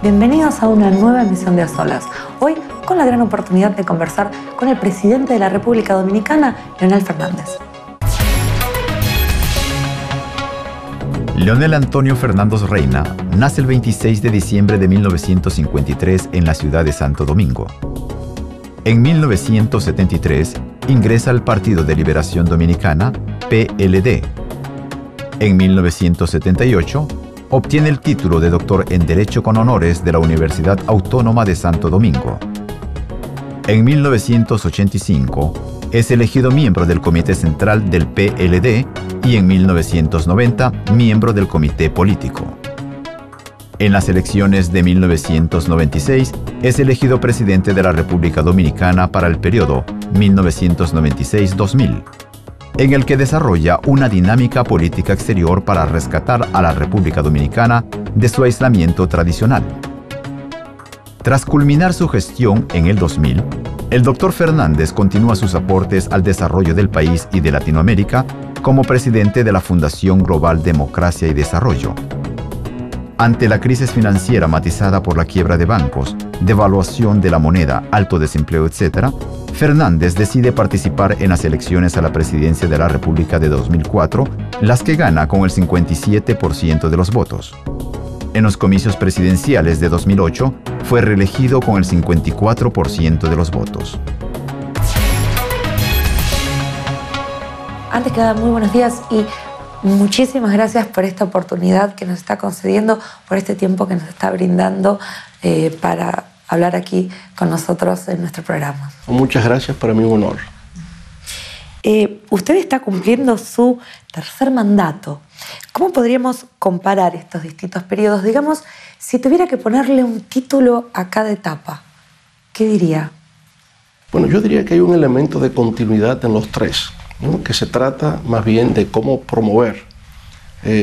Bienvenidos a una nueva emisión de A Solas. Hoy con la gran oportunidad de conversar con el presidente de la República Dominicana, Leonel Fernández. Leonel Antonio Fernández Reina nace el 26 de diciembre de 1953 en la ciudad de Santo Domingo. En 1973 ingresa al Partido de Liberación Dominicana, PLD. En 1978 obtiene el título de doctor en Derecho con honores de la Universidad Autónoma de Santo Domingo. En 1985 es elegido miembro del Comité Central del PLD y en 1990 miembro del Comité Político. En las elecciones de 1996 es elegido presidente de la República Dominicana para el periodo 1996-2000, en el que desarrolla una dinámica política exterior para rescatar a la República Dominicana de su aislamiento tradicional. Tras culminar su gestión en el 2000, el Dr. Fernández continúa sus aportes al desarrollo del país y de Latinoamérica como presidente de la Fundación Global Democracia y Desarrollo. Ante la crisis financiera matizada por la quiebra de bancos, devaluación de la moneda, alto desempleo, etc., Fernández decide participar en las elecciones a la presidencia de la República de 2004, las que gana con el 57% de los votos. En los comicios presidenciales de 2008, fue reelegido con el 54% de los votos. Antes que nada, muy buenos días y muchísimas gracias por esta oportunidad que nos está concediendo, por este tiempo que nos está brindando para hablar aquí con nosotros en nuestro programa. Muchas gracias, para mí un honor. Usted está cumpliendo su tercer mandato. ¿Cómo podríamos comparar estos distintos periodos? Digamos, si tuviera que ponerle un título a cada etapa, ¿qué diría? Bueno, yo diría que hay un elemento de continuidad en los tres, ¿no? Que se trata más bien de cómo promover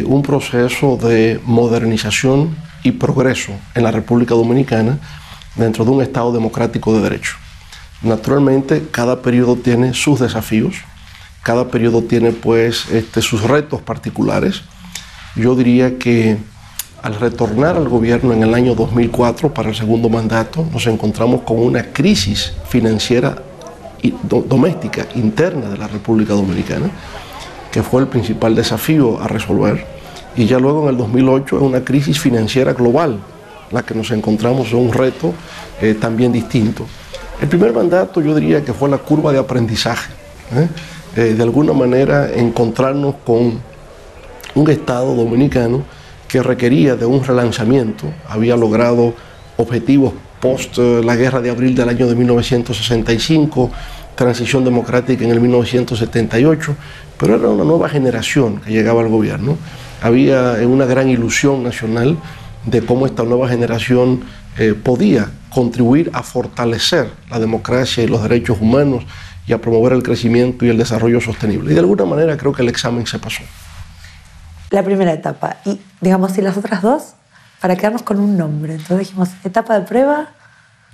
un proceso de modernización y progreso en la República Dominicana dentro de un Estado democrático de derecho. Naturalmente, cada periodo tiene sus desafíos, cada periodo tiene pues sus retos particulares. Yo diría que al retornar al gobierno en el año 2004 para el segundo mandato, nos encontramos con una crisis financiera doméstica, interna de la República Dominicana, que fue el principal desafío a resolver. Y ya luego en el 2008 es una crisis financiera global, la que nos encontramos en un reto también distinto. El primer mandato yo diría que fue la curva de aprendizaje, de alguna manera encontrarnos con un Estado dominicano que requería de un relanzamiento, había logrado objetivos post la guerra de abril del año de 1965, transición democrática en el 1978, pero era una nueva generación que llegaba al gobierno. Había una gran ilusión nacional de cómo esta nueva generación podía contribuir a fortalecer la democracia y los derechos humanos y a promover el crecimiento y el desarrollo sostenible. Y de alguna manera creo que el examen se pasó. La primera etapa. Y, digamos, ¿y las otras dos? Para quedarnos con un nombre. Entonces dijimos, etapa de prueba.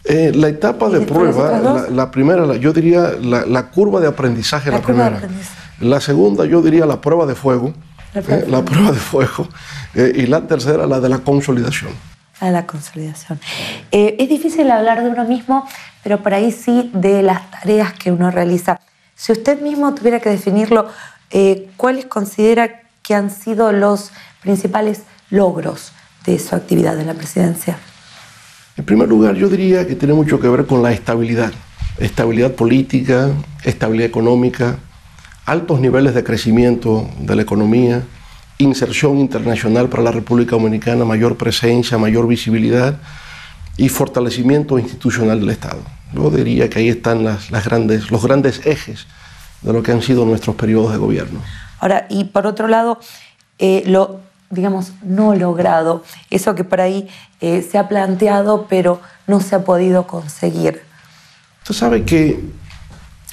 La etapa de prueba, la primera, yo diría la curva de aprendizaje, la primera. La segunda, yo diría la prueba de fuego. La prueba de fuego. Y la tercera, la de la consolidación. La de la consolidación. Es difícil hablar de uno mismo, pero por ahí sí de las tareas que uno realiza. Si usted mismo tuviera que definirlo, ¿cuáles considera que han sido los principales logros de su actividad en la presidencia? En primer lugar, yo diría que tiene mucho que ver con la estabilidad. Estabilidad política, estabilidad económica, altos niveles de crecimiento de la economía, inserción internacional para la República Dominicana, mayor presencia, mayor visibilidad y fortalecimiento institucional del Estado. Yo diría que ahí están los grandes ejes de lo que han sido nuestros periodos de gobierno. Ahora, y por otro lado, lo, digamos, no logrado, eso que por ahí se ha planteado pero no se ha podido conseguir. Usted sabe que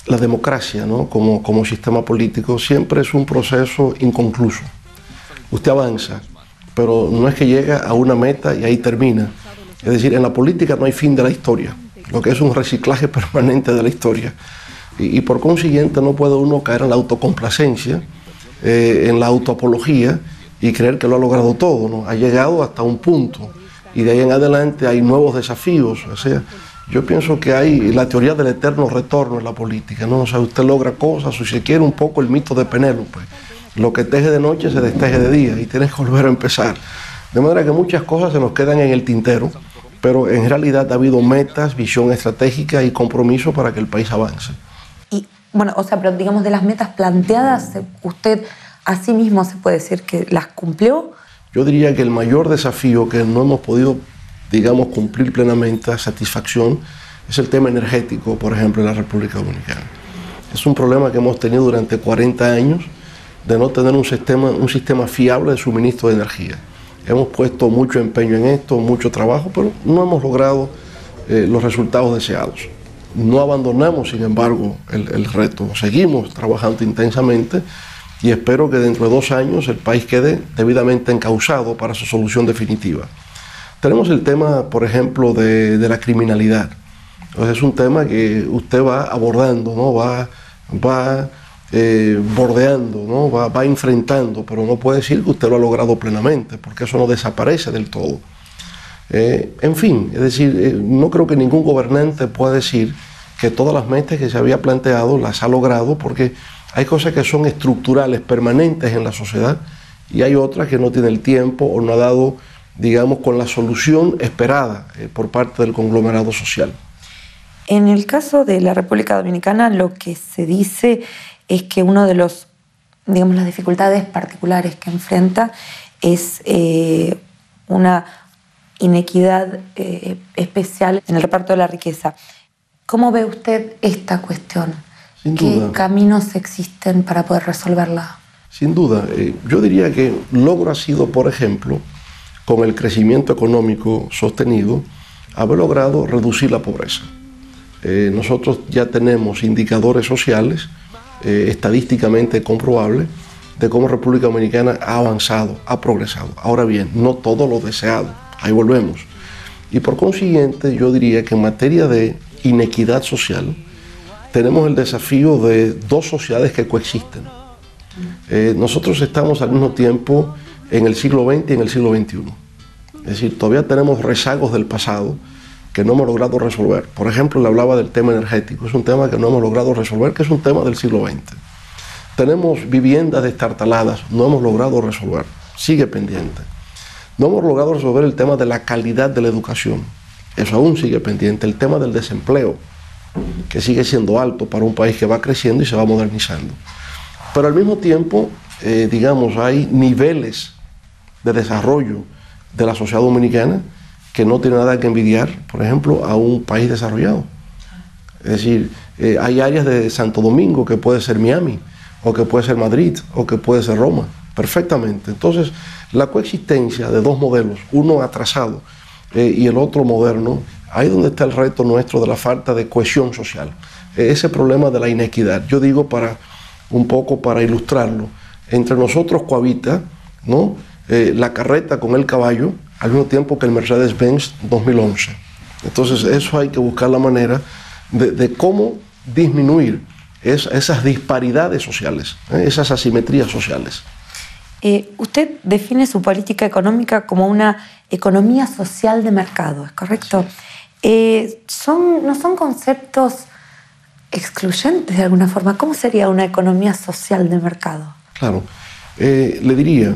la democracia, ¿no? como sistema político, siempre es un proceso inconcluso. Usted avanza, pero no es que llega a una meta y ahí termina. Es decir, en la política no hay fin de la historia, lo que es un reciclaje permanente de la historia. Y por consiguiente no puede uno caer en la autocomplacencia, en la autoapología y creer que lo ha logrado todo, ¿no? Ha llegado hasta un punto y de ahí en adelante hay nuevos desafíos. O sea, yo pienso que hay la teoría del eterno retorno en la política, ¿no? O sea, usted logra cosas, o si quiere un poco el mito de Penélope, lo que teje de noche se desteje de día y tienes que volver a empezar. De manera que muchas cosas se nos quedan en el tintero, pero en realidad ha habido metas, visión estratégica y compromiso para que el país avance. Y bueno, o sea, pero digamos de las metas planteadas, ¿usted a sí mismo se puede decir que las cumplió? Yo diría que el mayor desafío que no hemos podido, digamos, cumplir plenamente a satisfacción es el tema energético, por ejemplo, en la República Dominicana. Es un problema que hemos tenido durante 40 años de no tener un sistema fiable de suministro de energía. Hemos puesto mucho empeño en esto, mucho trabajo, pero no hemos logrado los resultados deseados. No abandonamos, sin embargo, el reto. Seguimos trabajando intensamente y espero que dentro de 2 años el país quede debidamente encauzado para su solución definitiva. Tenemos el tema, por ejemplo, de la criminalidad. Entonces, es un tema que usted va abordando, ¿no? Va bordeando, ¿no? Va enfrentando, pero no puede decir que usted lo ha logrado plenamente, porque eso no desaparece del todo. En fin, es decir, no creo que ningún gobernante pueda decir que todas las metas que se había planteado las ha logrado, porque hay cosas que son estructurales, permanentes en la sociedad, y hay otras que no tiene el tiempo o no ha dado, digamos, con la solución esperada por parte del conglomerado social. En el caso de la República Dominicana, lo que se dice es que uno de los, digamos, las dificultades particulares que enfrenta es una inequidad especial en el reparto de la riqueza. ¿Cómo ve usted esta cuestión? Sin ¿Qué duda. caminos existen para poder resolverla? Sin duda. Yo diría que logro ha sido, por ejemplo, con el crecimiento económico sostenido, haber logrado reducir la pobreza. Nosotros ya tenemos indicadores sociales estadísticamente comprobables de cómo República Dominicana ha avanzado, ha progresado. Ahora bien, no todo lo deseado, ahí volvemos. Y por consiguiente, yo diría que en materia de inequidad social, tenemos el desafío de 2 sociedades que coexisten. Nosotros estamos al mismo tiempo en el siglo XX y en el siglo XXI. Es decir, todavía tenemos rezagos del pasado que no hemos logrado resolver. Por ejemplo, le hablaba del tema energético, es un tema que no hemos logrado resolver, que es un tema del siglo XX. Tenemos viviendas destartaladas, no hemos logrado resolver, sigue pendiente. No hemos logrado resolver el tema de la calidad de la educación, eso aún sigue pendiente. El tema del desempleo, que sigue siendo alto para un país que va creciendo y se va modernizando. Pero al mismo tiempo, digamos, hay niveles de desarrollo de la sociedad dominicana que no tiene nada que envidiar, por ejemplo, a un país desarrollado. Es decir, hay áreas de Santo Domingo que puede ser Miami, o que puede ser Madrid, o que puede ser Roma, perfectamente. Entonces, la coexistencia de 2 modelos, uno atrasado y el otro moderno, ahí es donde está el reto nuestro de la falta de cohesión social. Ese problema de la inequidad, yo digo un poco para ilustrarlo, entre nosotros cohabita, ¿no?, la carreta con el caballo, al mismo tiempo que el Mercedes-Benz 2011. Entonces, eso hay que buscar la manera de cómo disminuir esas disparidades sociales, esas asimetrías sociales. Usted define su política económica como una economía social de mercado, ¿es correcto? ¿No son conceptos excluyentes de alguna forma? ¿Cómo sería una economía social de mercado? Claro, le diría,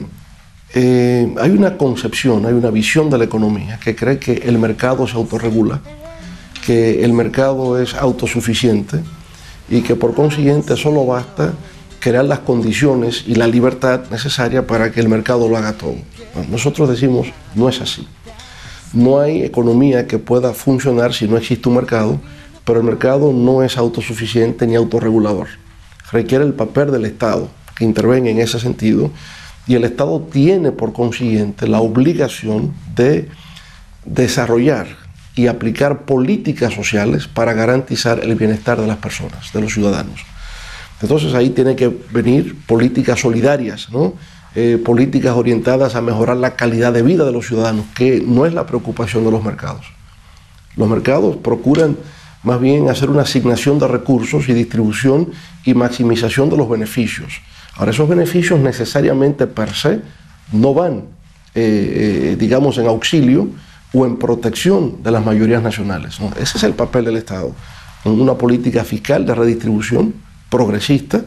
hay una concepción, hay una visión de la economía que cree que el mercado se autorregula, que el mercado es autosuficiente y que por consiguiente solo basta crear las condiciones y la libertad necesaria para que el mercado lo haga todo. Bueno, nosotros decimos, no es así. No hay economía que pueda funcionar si no existe un mercado, pero el mercado no es autosuficiente ni autorregulador. Requiere el papel del Estado que intervenga en ese sentido, y el Estado tiene por consiguiente la obligación de desarrollar y aplicar políticas sociales para garantizar el bienestar de las personas, de los ciudadanos. Entonces ahí tiene que venir políticas solidarias, ¿no? Políticas orientadas a mejorar la calidad de vida de los ciudadanos, que no es la preocupación de los mercados. Los mercados procuran más bien hacer una asignación de recursos y distribución y maximización de los beneficios. Ahora, esos beneficios necesariamente per se no van, digamos, en auxilio o en protección de las mayorías nacionales, ¿no? Ese es el papel del Estado. Una política fiscal de redistribución progresista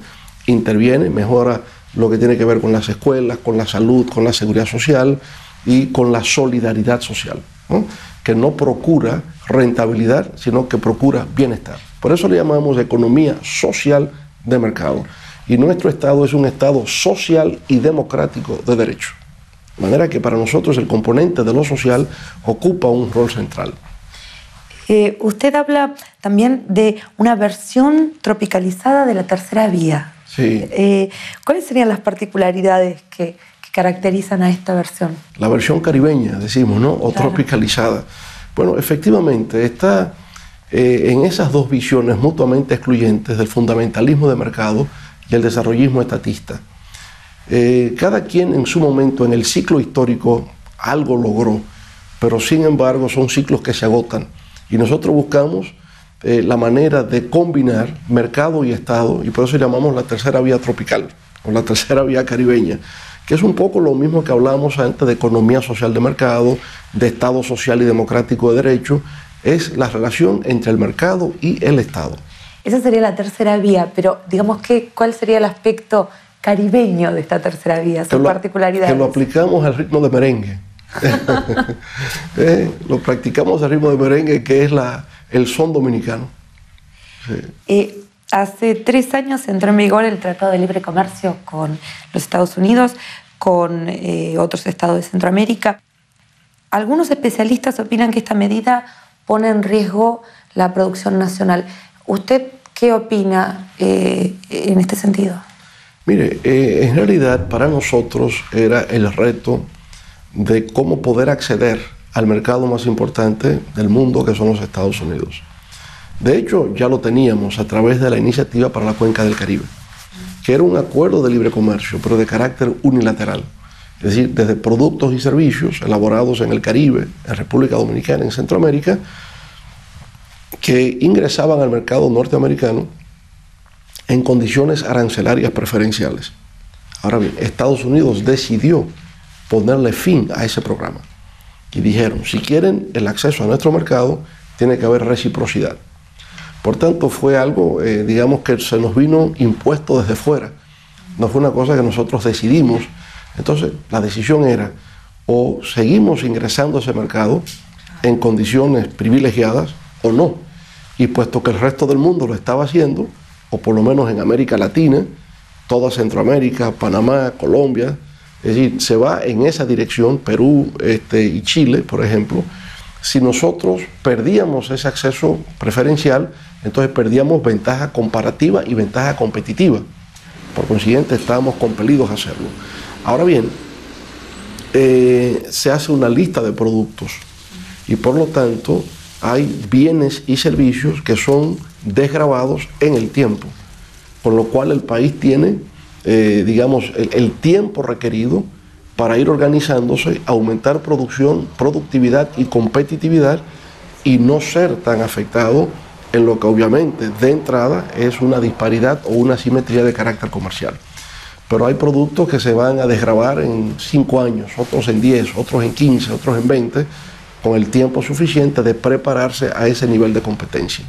interviene, mejora lo que tiene que ver con las escuelas, con la salud, con la seguridad social y con la solidaridad social, ¿no? Que no procura rentabilidad, sino que procura bienestar. Por eso le llamamos economía social de mercado. Y nuestro Estado es un Estado social y democrático de derecho. De manera que para nosotros el componente de lo social ocupa un rol central. Usted habla también de una versión tropicalizada de la tercera vía. Sí. ¿Cuáles serían las particularidades que caracterizan a esta versión? La versión caribeña, decimos, ¿no? O claro, tropicalizada. Bueno, efectivamente, está en esas dos visiones mutuamente excluyentes del fundamentalismo de mercado y el desarrollismo estatista. Cada quien en su momento, en el ciclo histórico, algo logró, pero sin embargo son ciclos que se agotan. Y nosotros buscamos la manera de combinar mercado y Estado, y por eso llamamos la tercera vía tropical, o la tercera vía caribeña, que es un poco lo mismo que hablamos antes de economía social de mercado, de Estado social y democrático de derecho, es la relación entre el mercado y el Estado. Esa sería la tercera vía, pero digamos que ¿cuál sería el aspecto caribeño de esta tercera vía? Sus particularidades. Que lo aplicamos al ritmo de merengue. Lo practicamos al ritmo de merengue, que es el son dominicano. Sí. Hace 3 años entró en vigor el Tratado de Libre Comercio con los Estados Unidos, con otros estados de Centroamérica. Algunos especialistas opinan que esta medida pone en riesgo la producción nacional. ¿Usted qué opina en este sentido? Mire, en realidad para nosotros era el reto de cómo poder acceder al mercado más importante del mundo, que son los Estados Unidos. De hecho, ya lo teníamos a través de la Iniciativa para la Cuenca del Caribe, que era un acuerdo de libre comercio, pero de carácter unilateral. Es decir, desde productos y servicios elaborados en el Caribe, en República Dominicana, en Centroamérica, que ingresaban al mercado norteamericano en condiciones arancelarias preferenciales. Ahora bien, Estados Unidos decidió ponerle fin a ese programa y dijeron, si quieren el acceso a nuestro mercado, tiene que haber reciprocidad. Por tanto, fue algo, digamos, que se nos vino impuesto desde fuera. No fue una cosa que nosotros decidimos. Entonces, la decisión era, o seguimos ingresando a ese mercado en condiciones privilegiadas, o no. Y puesto que el resto del mundo lo estaba haciendo, o por lo menos en América Latina, toda Centroamérica, Panamá, Colombia, es decir, se va en esa dirección, Perú y Chile, por ejemplo. Si nosotros perdíamos ese acceso preferencial, entonces perdíamos ventaja comparativa y ventaja competitiva. Por consiguiente, estábamos compelidos a hacerlo. Ahora bien, se hace una lista de productos y por lo tanto hay bienes y servicios que son desgravados en el tiempo, con lo cual el país tiene, digamos, el tiempo requerido para ir organizándose, aumentar producción, productividad y competitividad y no ser tan afectado en lo que obviamente de entrada es una disparidad o una asimetría de carácter comercial. Pero hay productos que se van a desgravar en 5 años, otros en 10, otros en 15, otros en 20, con el tiempo suficiente de prepararse a ese nivel de competencia.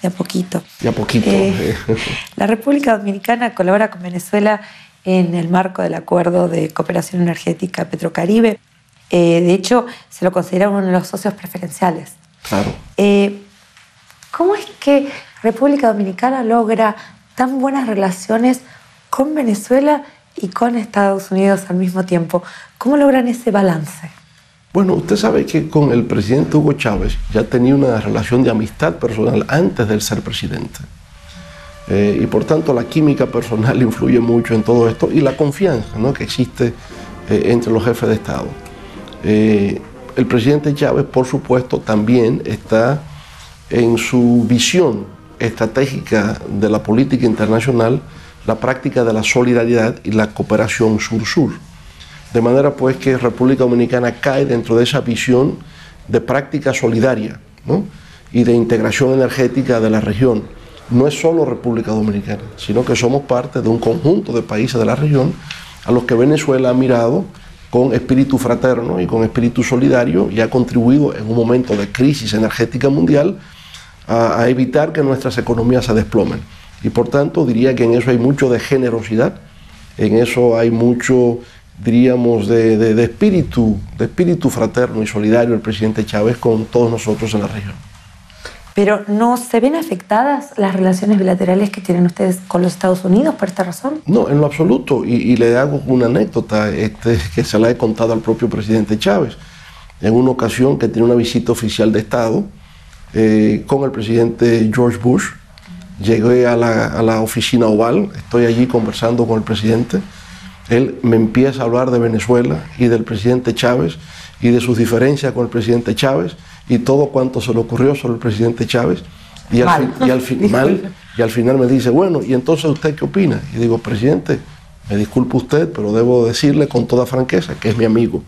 De a poquito. De a poquito. La República Dominicana colabora con Venezuela en el marco del Acuerdo de Cooperación Energética Petrocaribe. De hecho, se lo considera uno de los socios preferenciales. Claro. ¿Cómo es que República Dominicana logra tan buenas relaciones con Venezuela y con Estados Unidos al mismo tiempo? ¿Cómo logran ese balance? Bueno, usted sabe que con el presidente Hugo Chávez ya tenía una relación de amistad personal antes de ser presidente. Y por tanto la química personal influye mucho en todo esto y la confianza, ¿no?, que existe entre los jefes de Estado. El presidente Chávez, por supuesto, también está en su visión estratégica de la política internacional la práctica de la solidaridad y la cooperación sur-sur. De manera pues que República Dominicana cae dentro de esa visión de práctica solidaria, ¿no?, y de integración energética de la región. No es solo República Dominicana, sino que somos parte de un conjunto de países de la región a los que Venezuela ha mirado con espíritu fraterno y con espíritu solidario, y ha contribuido en un momento de crisis energética mundial a evitar que nuestras economías se desplomen. Y por tanto diría que en eso hay mucho de generosidad, en eso hay mucho, diríamos, de espíritu fraterno y solidario el presidente Chávez con todos nosotros en la región. Pero ¿no se ven afectadas las relaciones bilaterales que tienen ustedes con los Estados Unidos por esta razón? No, en lo absoluto. Y le hago una anécdota que se la he contado al propio presidente Chávez. En una ocasión que tiene una visita oficial de Estado con el presidente George Bush, llegué a la oficina oval, estoy allí conversando con el presidente. Él me empieza a hablar de Venezuela y del presidente Chávez y de sus diferencias con el presidente Chávez y todo cuanto se le ocurrió sobre el presidente Chávez. Y al final me dice, bueno, ¿y entonces usted qué opina? Y digo, presidente, me disculpe usted, pero debo decirle con toda franqueza que es mi amigo.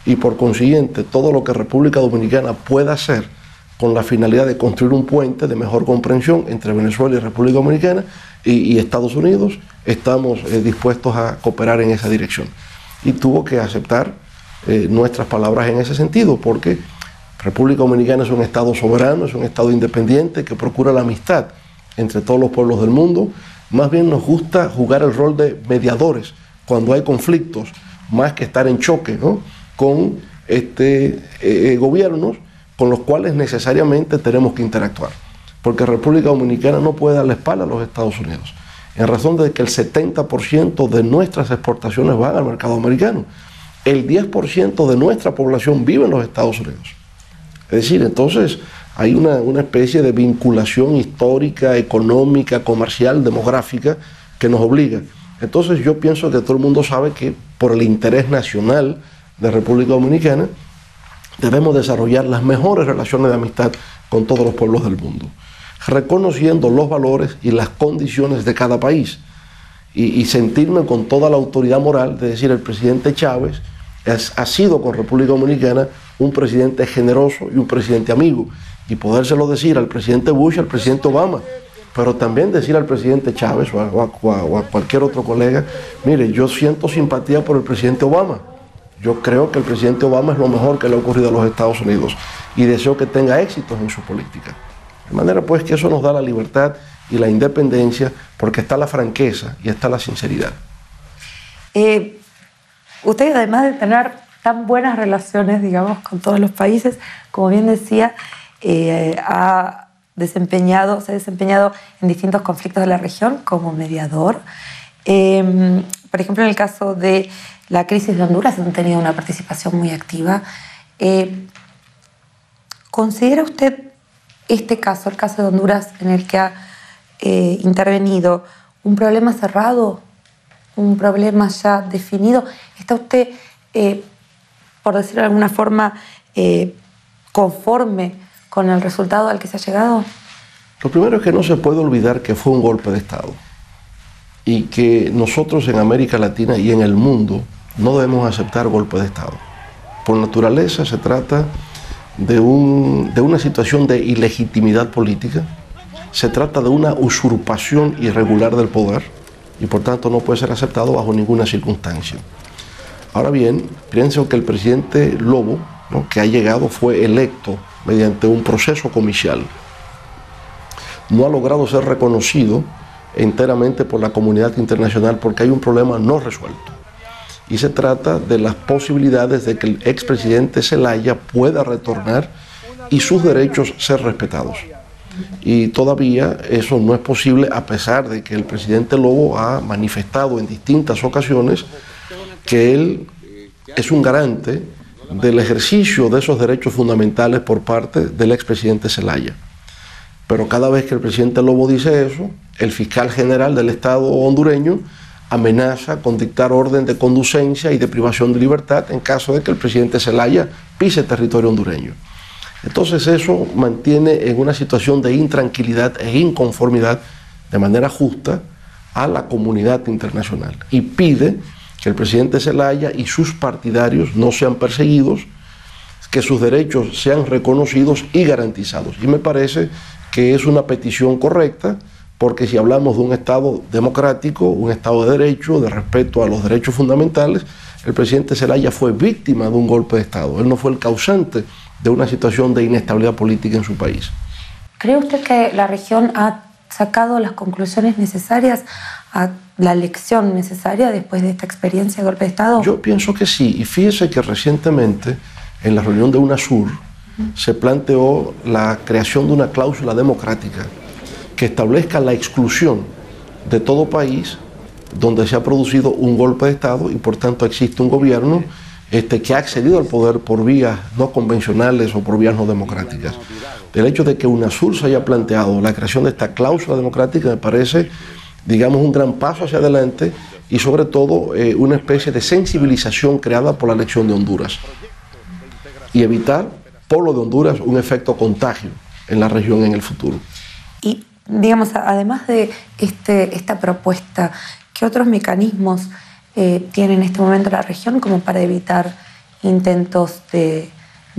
Y por consiguiente, todo lo que República Dominicana pueda hacer con la finalidad de construir un puente de mejor comprensión entre Venezuela y República Dominicana y Estados Unidos, estamos dispuestos a cooperar en esa dirección. Y tuvo que aceptar nuestras palabras en ese sentido, porque República Dominicana es un Estado soberano, es un Estado independiente que procura la amistad entre todos los pueblos del mundo. Más bien nos gusta jugar el rol de mediadores cuando hay conflictos, más que estar en choque, ¿no?, con gobiernos con los cuales necesariamente tenemos que interactuar. Porque República Dominicana no puede dar la espalda a los Estados Unidos, en razón de que el 70% de nuestras exportaciones van al mercado americano. El 10% de nuestra población vive en los Estados Unidos. Es decir, entonces hay una especie de vinculación histórica, económica, comercial, demográfica que nos obliga. Entonces yo pienso que todo el mundo sabe que por el interés nacional de República Dominicana debemos desarrollar las mejores relaciones de amistad con todos los pueblos del mundo, reconociendo los valores y las condiciones de cada país y sentirme con toda la autoridad moral de decir, el presidente Chávez ha sido con República Dominicana un presidente generoso y un presidente amigo, y podérselo decir al presidente Bush y al presidente Obama, pero también decir al presidente Chávez o a cualquier otro colega, mire, yo siento simpatía por el presidente Obama, yo creo que el presidente Obama es lo mejor que le ha ocurrido a los Estados Unidos y deseo que tenga éxitos en su política. De manera pues que eso nos da la libertad y la independencia, porque está la franqueza y está la sinceridad. Usted, además de tener tan buenas relaciones, digamos, con todos los países, como bien decía, se ha desempeñado en distintos conflictos de la región como mediador. Por ejemplo, en el caso de la crisis de Honduras han tenido una participación muy activa. ¿Considera usted este caso, el caso de Honduras, en el que ha intervenido, un problema cerrado, un problema ya definido? ¿Está usted, por decirlo de alguna forma, conforme con el resultado al que se ha llegado? Lo primero es que no se puede olvidar que fue un golpe de Estado y que nosotros en América Latina y en el mundo no debemos aceptar golpes de Estado. Por naturaleza se trata de una situación de ilegitimidad política, se trata de una usurpación irregular del poder y por tanto no puede ser aceptado bajo ninguna circunstancia. Ahora bien, pienso que el presidente Lobo, ¿no?, que ha llegado, fue electo mediante un proceso comicial, no ha logrado ser reconocido enteramente por la comunidad internacional porque hay un problema no resuelto. Y se trata de las posibilidades de que el expresidente Zelaya pueda retornar y sus derechos ser respetados. Y todavía eso no es posible, a pesar de que el presidente Lobo ha manifestado en distintas ocasiones que él es un garante del ejercicio de esos derechos fundamentales por parte del expresidente Zelaya. Pero cada vez que el presidente Lobo dice eso, el fiscal general del Estado hondureño amenaza con dictar orden de conducencia y de privación de libertad en caso de que el presidente Zelaya pise territorio hondureño. Entonces eso mantiene en una situación de intranquilidad e inconformidad de manera justa a la comunidad internacional y pide que el presidente Zelaya y sus partidarios no sean perseguidos, que sus derechos sean reconocidos y garantizados. Y me parece que es una petición correcta porque si hablamos de un Estado democrático, un Estado de derecho, de respeto a los derechos fundamentales, el presidente Zelaya fue víctima de un golpe de Estado. Él no fue el causante de una situación de inestabilidad política en su país. ¿Cree usted que la región ha sacado las conclusiones necesarias, a la lección necesaria después de esta experiencia de golpe de Estado? Yo pienso que sí, y fíjese que recientemente en la reunión de UNASUR se planteó la creación de una cláusula democrática que establezca la exclusión de todo país donde se ha producido un golpe de Estado y por tanto existe un gobierno que ha accedido al poder por vías no convencionales o por vías no democráticas. El hecho de que UNASUR se haya planteado la creación de esta cláusula democrática me parece, digamos, un gran paso hacia adelante y sobre todo una especie de sensibilización creada por la elección de Honduras y evitar por lo de Honduras un efecto contagio en la región en el futuro. Y digamos, además de esta propuesta, ¿qué otros mecanismos tiene en este momento la región como para evitar intentos de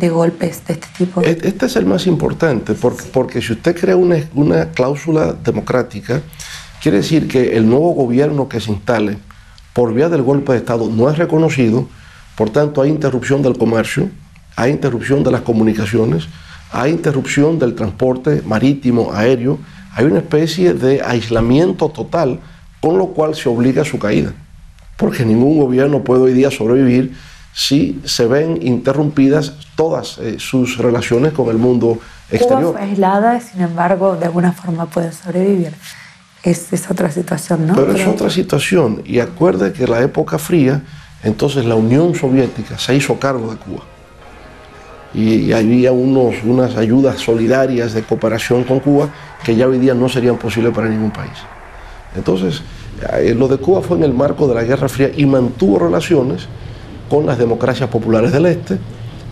golpes de este tipo? Este es el más importante, porque si usted crea una cláusula democrática, quiere decir que el nuevo gobierno que se instale por vía del golpe de Estado no es reconocido, por tanto hay interrupción del comercio, hay interrupción de las comunicaciones, hay interrupción del transporte marítimo, aéreo, hay una especie de aislamiento total, con lo cual se obliga a su caída, porque ningún gobierno puede hoy día sobrevivir si se ven interrumpidas todas sus relaciones con el mundo exterior. Cuba fue aislada, sin embargo, de alguna forma puede sobrevivir. Es otra situación, ¿no? Pero es otra situación, y acuerde que en la época fría, entonces la Unión Soviética se hizo cargo de Cuba. Y había unas ayudas solidarias de cooperación con Cuba que ya hoy día no serían posibles para ningún país. Entonces, lo de Cuba fue en el marco de la Guerra Fría y mantuvo relaciones con las democracias populares del Este,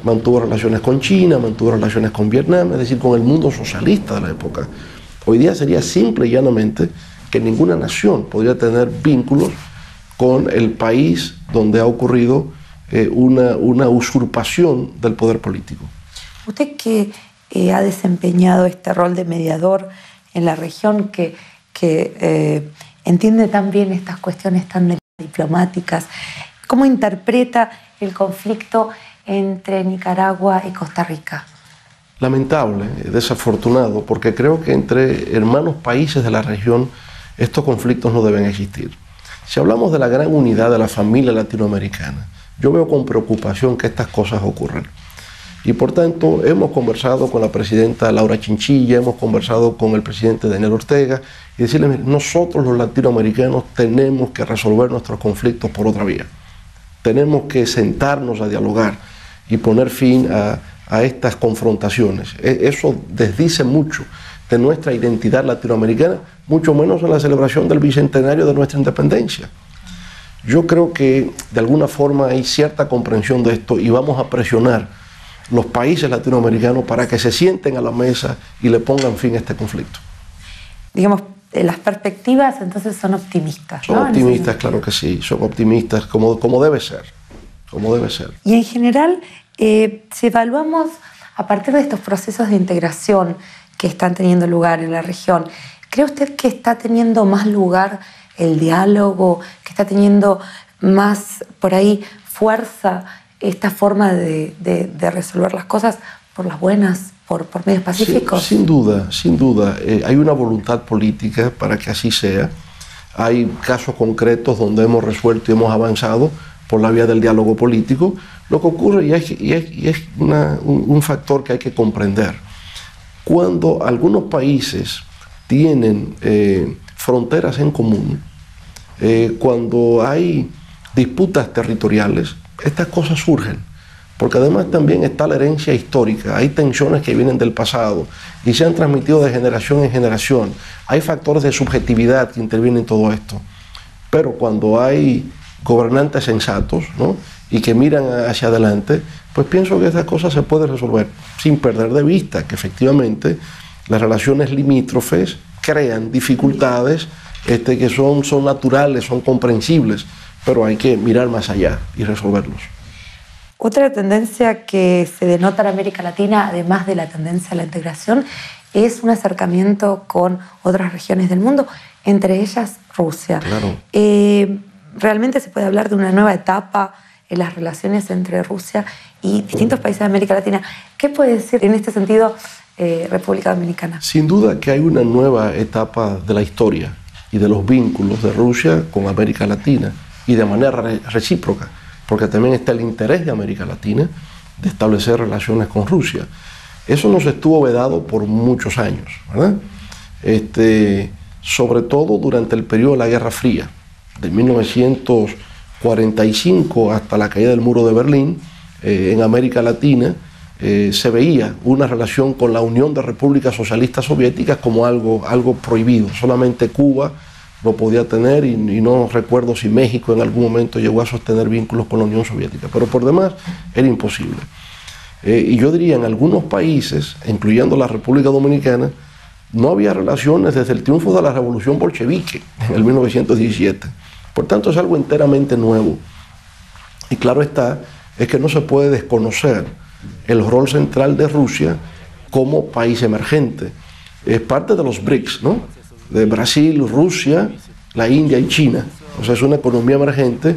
mantuvo relaciones con China, mantuvo relaciones con Vietnam, es decir, con el mundo socialista de la época. Hoy día sería simple y llanamente que ninguna nación podría tener vínculos con el país donde ha ocurrido una usurpación del poder político. Usted que ha desempeñado este rol de mediador en la región, que entiende tan bien estas cuestiones tan diplomáticas, ¿cómo interpreta el conflicto entre Nicaragua y Costa Rica? Lamentable, desafortunado, porque creo que entre hermanos países de la región estos conflictos no deben existir. Si hablamos de la gran unidad de la familia latinoamericana, yo veo con preocupación que estas cosas ocurran. Y por tanto, hemos conversado con la presidenta Laura Chinchilla, hemos conversado con el presidente Daniel Ortega, y decirles, nosotros los latinoamericanos tenemos que resolver nuestros conflictos por otra vía. Tenemos que sentarnos a dialogar y poner fin a estas confrontaciones. Eso desdice mucho de nuestra identidad latinoamericana, mucho menos en la celebración del bicentenario de nuestra independencia. Yo creo que de alguna forma hay cierta comprensión de esto y vamos a presionar los países latinoamericanos para que se sienten a la mesa y le pongan fin a este conflicto. Digamos, las perspectivas entonces son optimistas, ¿no? Son optimistas, claro que sí, son optimistas como debe ser, como debe ser. Y en general, si evaluamos a partir de estos procesos de integración que están teniendo lugar en la región, ¿cree usted que está teniendo más lugar el diálogo, que está teniendo más por ahí fuerza esta forma de resolver las cosas por las buenas, por medios pacíficos? Sí, sin duda. Hay una voluntad política para que así sea. Hay casos concretos donde hemos resuelto y hemos avanzado por la vía del diálogo político. Lo que ocurre, y es un factor que hay que comprender, cuando algunos países tienen fronteras en común, cuando hay disputas territoriales, estas cosas surgen, porque además también está la herencia histórica, hay tensiones que vienen del pasado y se han transmitido de generación en generación, hay factores de subjetividad que intervienen en todo esto, pero cuando hay gobernantes sensatos, ¿no?, y que miran hacia adelante, pues pienso que estas cosas se pueden resolver sin perder de vista que efectivamente las relaciones limítrofes crean dificultades que son naturales, son comprensibles, pero hay que mirar más allá y resolverlos. Otra tendencia que se denota en América Latina, además de la tendencia a la integración, es un acercamiento con otras regiones del mundo, entre ellas Rusia. Claro. ¿Realmente se puede hablar de una nueva etapa en las relaciones entre Rusia y distintos países de América Latina? ¿Qué puede decir en este sentido República Dominicana? Sin duda que hay una nueva etapa de la historia y de los vínculos de Rusia con América Latina, y de manera recíproca, porque también está el interés de América Latina de establecer relaciones con Rusia. Eso nos estuvo vedado por muchos años, ¿verdad? Sobre todo durante el periodo de la Guerra Fría, de 1945 hasta la caída del muro de Berlín. En América Latina se veía una relación con la Unión de Repúblicas Socialistas Soviéticas como algo prohibido. Solamente Cuba lo podía tener, y no recuerdo si México en algún momento llegó a sostener vínculos con la Unión Soviética, pero por demás era imposible. Y yo diría, en algunos países, incluyendo la República Dominicana, no había relaciones desde el triunfo de la Revolución Bolchevique en el 1917. Por tanto, es algo enteramente nuevo. Y claro está, es que no se puede desconocer el rol central de Rusia como país emergente. Es parte de los BRICS, ¿no? De Brasil, Rusia, la India y China. O sea, es una economía emergente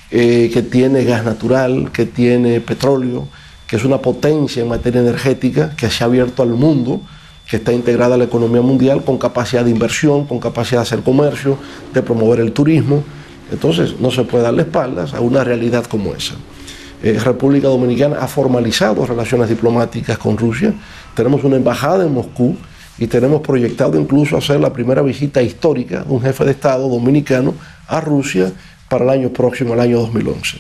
que tiene gas natural, que tiene petróleo, que es una potencia en materia energética, que se ha abierto al mundo, que está integrada a la economía mundial con capacidad de inversión, con capacidad de hacer comercio, de promover el turismo. Entonces, no se puede darle espaldas a una realidad como esa. República Dominicana ha formalizado relaciones diplomáticas con Rusia. Tenemos una embajada en Moscú y tenemos proyectado incluso hacer la primera visita histórica de un jefe de Estado dominicano a Rusia para el año próximo, el año 2011.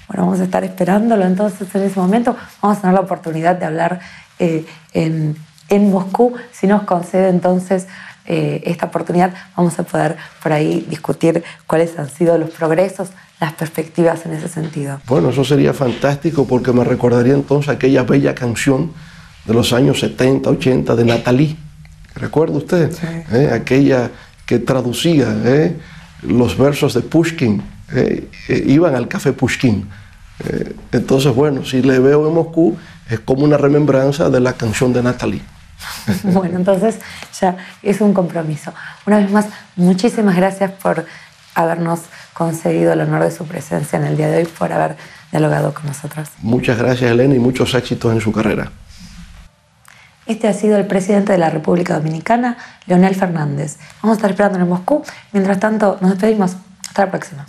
Bueno, vamos a estar esperándolo entonces en ese momento. Vamos a tener la oportunidad de hablar en Moscú. Si nos concede entonces esta oportunidad, vamos a poder por ahí discutir cuáles han sido los progresos, las perspectivas en ese sentido. Bueno, eso sería fantástico, porque me recordaría entonces aquella bella canción de los años 70, 80 de Nathalie. ¿Recuerda usted? Sí. Aquella que traducía los versos de Pushkin. Iban al café Pushkin. Entonces, bueno, si le veo en Moscú, es como una remembranza de la canción de Nathalie. Bueno, entonces ya es un compromiso. Una vez más, muchísimas gracias por habernos concedido el honor de su presencia en el día de hoy, por haber dialogado con nosotros. Muchas gracias, Elena, y muchos éxitos en su carrera. Este ha sido el presidente de la República Dominicana, Leonel Fernández. Vamos a estar esperando en Moscú. Mientras tanto, nos despedimos. Hasta la próxima.